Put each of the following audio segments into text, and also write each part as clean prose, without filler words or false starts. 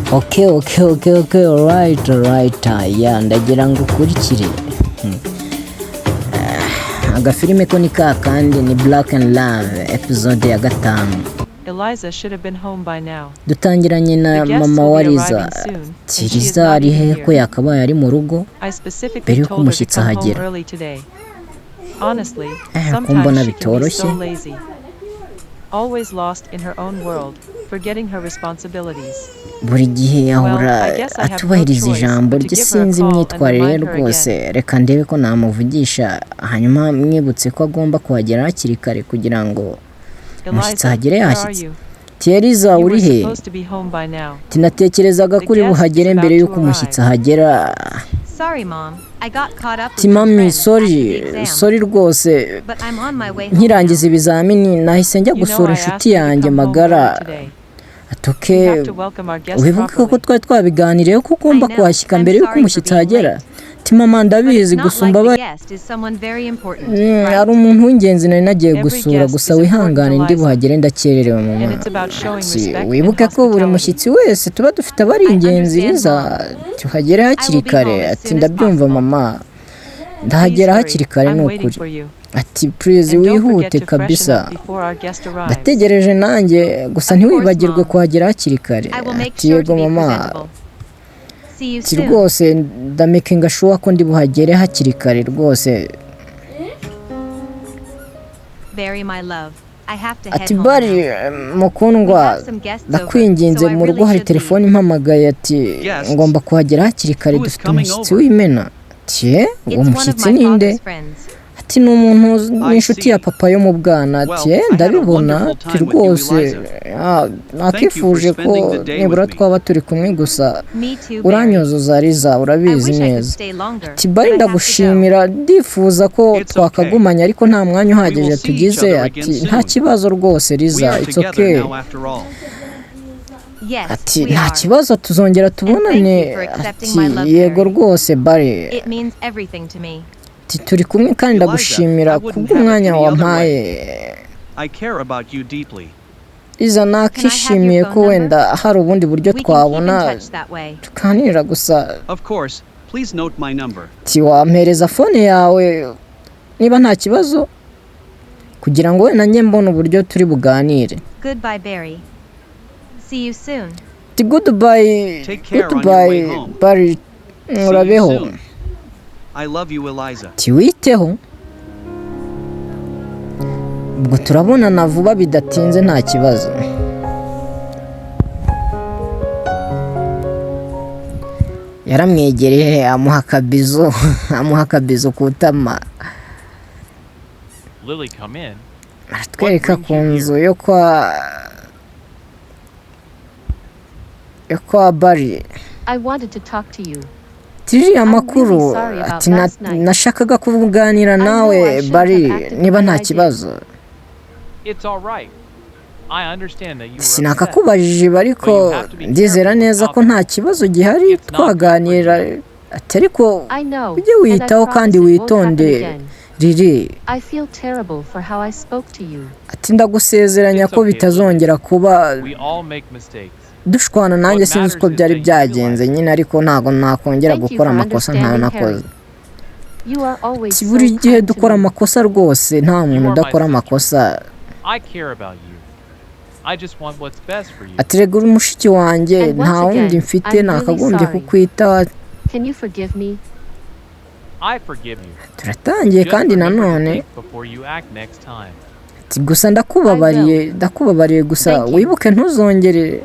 Okay, alright. Yeah, ndagira ngo ukurikire. Agafilime ko ni kandi ni Black and Love episode ya 5. Liza should have been home by now. Dutangiranye na mama wa Liza. Liza ari he ko yakabaye ari mu rugo? Mbere yuko umushyitsi ahagera. Honestly, sometimes she can be so lazy. Always lost in her own world, forgetting her responsibilities. Buri gihe yahora atubahiriza ijambo rye, sinzi imyitwarire rwose. Reka ndebe ko namuvugisha, hanyuma mwibutse ko agomba kuhagera hakiri kare kugira ngo umushyitsi ahagere yashyitse. Liza uri he? Tinatekerezaga kuri buhagere mbere yuko umushyitsi ahagera. Sorry mom, I got caught up. Mami, sorry rwose. Nkirangiza ibizamini nahise njya gusura inshuti yanjye magara. Atoke wibuke ko twari twabiganiriye ko ugomba kuhashyika mbere yuko umushyitsi ahagera. Mama ndabizi gusumba ari umuntu w'ingenzi nari nagiye gusura, gusa wihangane ndi buhagere ndakererewe mama. Wibuke ko buri mushyitsi wese tuba dufite abari ingenzi, Liza tuhagere hakiri kare. Ati ndabyumva mama, ndahagera hakiri kare n'ukuri. Ati please wihute kabisa, ndategereje nanjye, gusa ntiwibagirwe kuhagera hakiri kare. Ati yego mama. Ati rwose ndamakinga sure ko ndi buhagere hakiri kare rwose. Ati bari mukundwa, ndakwinginze mu rugo hari telefone impamagaye, ati ngomba kuhagera hakiri kare, dufite umushyitsi w'imena. Ati uwo mushyitsi ninde? Ati ni umuntu n'inshuti ya papa yo mu bwana. Ati ndabibona, ati rwose nakifuje ko nibura twaba turi kumwe, gusa uranyozoza Liza, urabizi neza. Ati bari ndagushimira, ndifuza ko twakagumanya ariko nta mwanya uhagije tugize. Ati nta kibazo rwose Liza, it's okay. Ati nta kibazo tuzongera tubonane. Ati yego rwose bari. Ati turi kumwe kandi ndagushimira kubw'umwanya wampaye. Liza nakishimiye ko wenda hari ubundi buryo twabona tukanira, gusa ati wampereza fone yawe niba nta kibazo kugira ngo wenda njye mbona uburyo turi buganire. Ati goodbye Barry, murabeho. Ati witeho, ubwo turabonana vuba bidatinze nta kibazo. Yaramwegereye amuha akabizo kutama. Aratwereka ku nzu yo kwa Barry. Tiri amakuru. Ati nashakaga kuvuganira nawe Barry niba nta kibazo. Sinakakubajije ariko ndizera neza ko nta kibazo gihari twaganira. Ati ariko ujye witaho kandi witonde Riri. Ati ndagusezeranya ko bitazongera kuba dushwana, nanjye sinzi uko byari byagenze nyine, ariko ntago nakongera gukora amakosa ntayo nakoze. Buri gihe dukora amakosa rwose, nta muntu udakora amakosa. Ati rega uri mushiki wanjye, nta wundi mfite, nakagombye kukwita. Turatangiye kandi nanone. Ati gusa ndakubabariye gusa wibuke ntuzongere.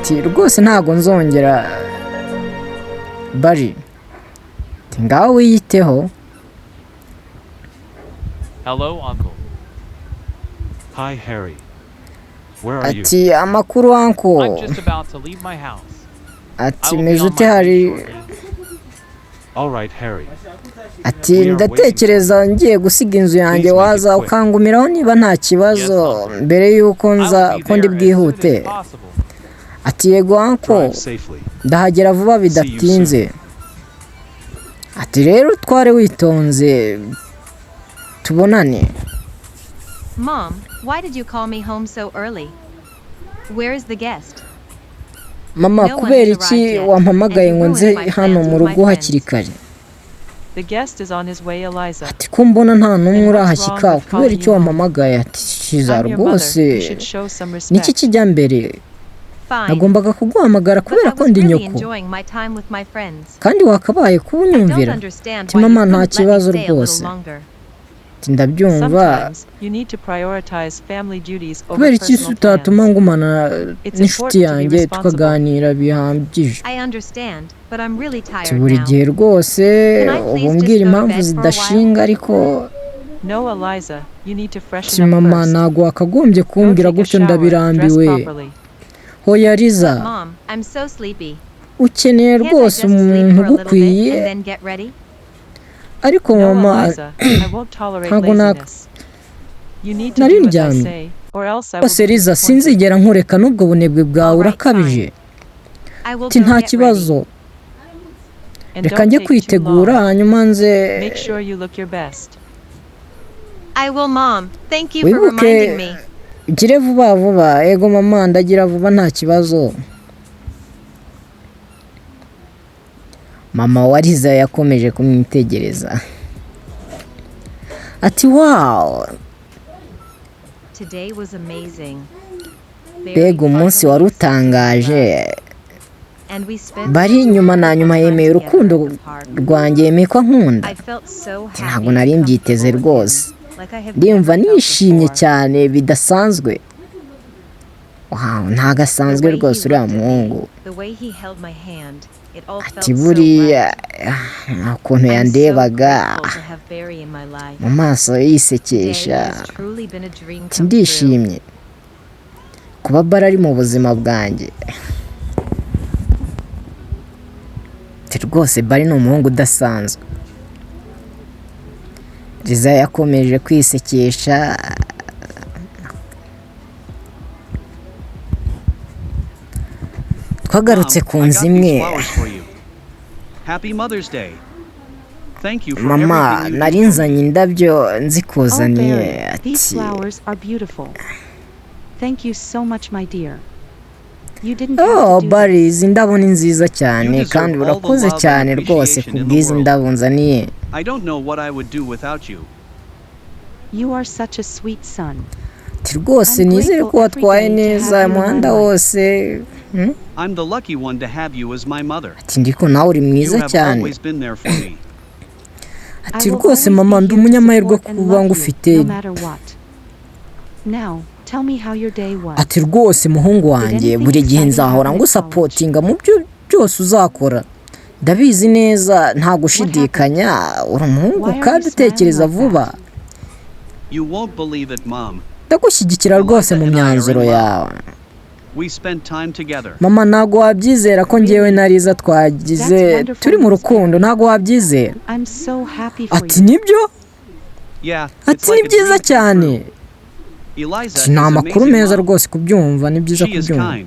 Ati rwose ntago nzongera Barry. Ati ngaho wiyiteho. Hello uncle. Hi Harry. Where are you? Ati amakuru uncle. I'm just about to leave my house. Ati mejute hari. All right Harry. Ati ndatekereza ngiye gusiga inzu yanjye, waza ukangumiraho niba nta kibazo mbere yuko nza ko ndi bwihute. Ati yego uncle, ndahagera vuba bidatinze. Ati rero tware witonze tubonane. Mom, why did you call me home so early? Where is the guest? mama kubera iki wampamagaye ngo nze hano mu rugo hakiri kare? The guest is on his way, Liza. Ati ko mbona nta n'umwe urahashyika kubera icyo wampamagaye? Ati shiza rwose niki kijya mbere, nagombaga kuguhamagara kubera ko ndi nyoko kandi wakabaye kunyumvira. Ati mama nta kibazo rwose, ndabyumva kubera iki utatuma ngumana n'inshuti yanjye tukaganira bihambije? Buri gihe rwose ubumbwira impamvu zidashinga, ariko mama ntabwo wakagombye kumbwira gutyo, ndabirambiwe. Hoya Liza, ukeneye rwose umuntu ugukwiye, ariko mama ntabwo nari ndyamye rwose. Liza, sinzigera nkureka n'ubwo bunebwe bwawe urakabije. Ati nta kibazo, reka njye kwitegura hanyuma nze. Wibuke ugire vuba vuba. Ego mama, ndagira vuba nta kibazo. Mama wa Liza yakomeje kumwitegereza. Ati wow, mbega umunsi wari utangaje. Bari nyuma na nyuma yemeye urukundo rwanjye, yemeye ko nkunda. Ntabwo nari mbyiteze rwose, ndumva nishimye cyane bidasanzwe. Wow, ntago asanzwe rwose uriya muhungu. Ati buriya ukuntu yandebaga mu maso yisekesha, ati ndishimye kuba bara ari mu buzima bwanjye. Ati rwose bari ni umuhungu udasanzwe. Liza yakomeje kwisekesha. Twagarutse ku nzu imwe. Mama nari nzanye indabyo nzikuzaniye. Ati Barry, izi ndabo ni nziza cyane kandi urakoze cyane rwose kubw'izi ndabo nzaniye. Ati rwose nizere ko watwaye neza umuhanda wose. Ati ndiko nawe uri mwiza cyane. Ati rwose mama ndi umunyamahirwe kuba ngufite. Ati rwose muhungu wanjye buri gihe nzahora ngusapotinga mu byo byose uzakora. Ndabizi neza nta gushidikanya, uri umuhungu kandi utekereza vuba. Ndagushyigikira rwose mu myanzuro yawe. Mama ntabwo wabyizera ko njyewe na Liza twagize turi mu rukundo, ntabwo wabyizera? Ati nibyo? Ati ni byiza cyane. Ati ni amakuru meza rwose kubyumva, ni byiza kubyumva.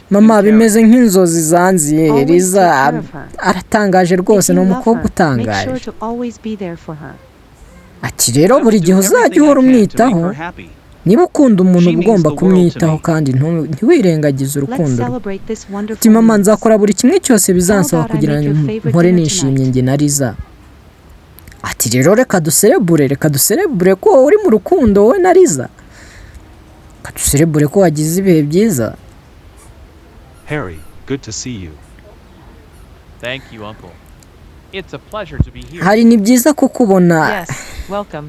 Mama bimeze nk'inzozi zanziye. Liza aratangaje rwose, ni umukobwa utangaje. Ati rero buri gihe uzajya uhora umwitaho. Niba ukunda umuntu ugomba kumwitaho kandi ntiwirengagize urukundo. Ati mama nzakora buri kimwe cyose bizansaba kugira ngo mpore nishimye njye na Liza. Ati rero reka duserebure ko uri mu rukundo wowe na Liza. Reka duserebure ko wagize ibihe byiza. Harry, good to see you. Thank you, uncle. It's a pleasure to be here. Hari ni byiza kukubona. Yes, welcome.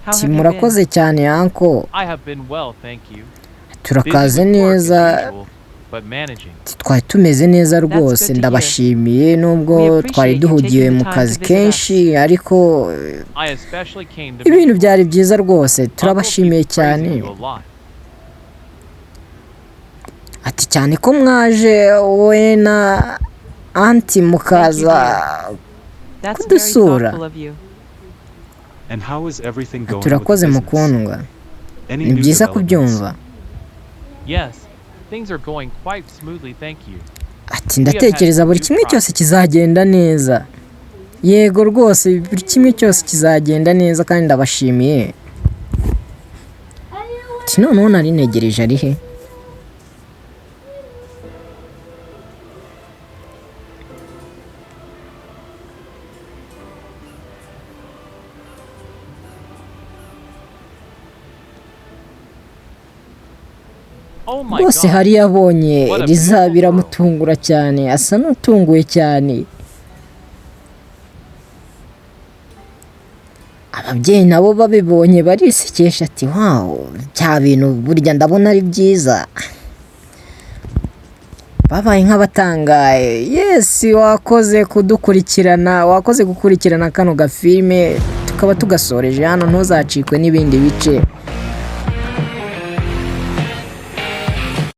Ati murakoze cyane uncle. I have been well, thank you. Turakaze neza. Twari tumeze neza rwose, ndabashimiye nubwo twari duhugiye mu kazi kenshi, ariko ibintu byari byiza rwose, turabashimiye cyane. Ati cyane ko mwaje wowe na anti mukaza kudusura. Turakoze mukundwa, ni byiza kubyumva. Ati ndatekereza buri kimwe cyose kizagenda neza. Yego rwose buri kimwe cyose kizagenda neza kandi ndabashimiye. Ati noneho nari negereje ari he? Oh my rwose god. hari yabonye What a Liza beautiful biramutungura cyane, asa n'utunguwe cyane. Ababyeyi nabo babibonye barisekesha ati wow, bya bintu burya ndabona ari byiza. Babaye nk'abatangaye. Yes, wakoze kudukurikirana, wakoze gukurikirana kano gafilme, tukaba tugasoreje hano, ntuzacikwe n'ibindi bice.